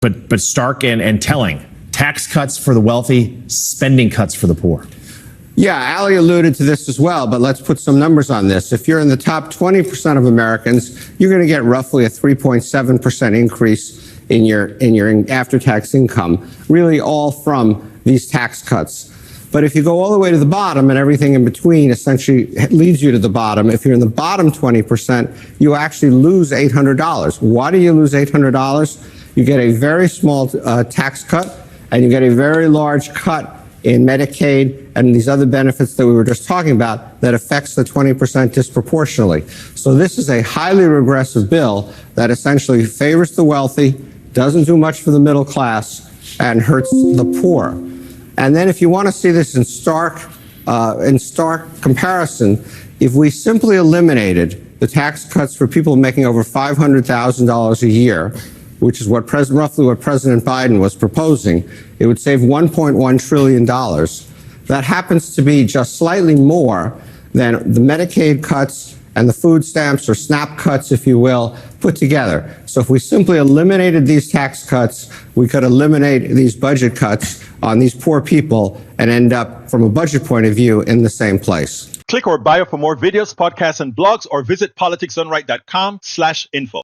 but stark and telling. Tax cuts for the wealthy, spending cuts for the poor. Yeah, Ali alluded to this as well, but let's put some numbers on this. If you're in the top 20% of Americans, you're going to get roughly a 3.7% increase in your after-tax income, really all from these tax cuts. But if you go all the way to the bottom and everything in between essentially leads you to the bottom, if you're in the bottom 20%, you actually lose $800. Why do you lose $800? You get a very small tax cut, and you get a very large cut in Medicaid and these other benefits that we were just talking about that affects the 20% disproportionately. So this is a highly regressive bill that essentially favors the wealthy, doesn't do much for the middle class, and hurts the poor. And then if you want to see this in stark comparison, if we simply eliminated the tax cuts for people making over $500,000 a year, which is roughly what President Biden was proposing, it would save $1.1 trillion. That happens to be just slightly more than the Medicaid cuts and the food stamps, or SNAP cuts, if you will, put together. So if we simply eliminated these tax cuts, we could eliminate these budget cuts on these poor people and end up, from a budget point of view, in the same place. Click our bio for more videos, podcasts, and blogs, or visit politicsdoneright.com/info.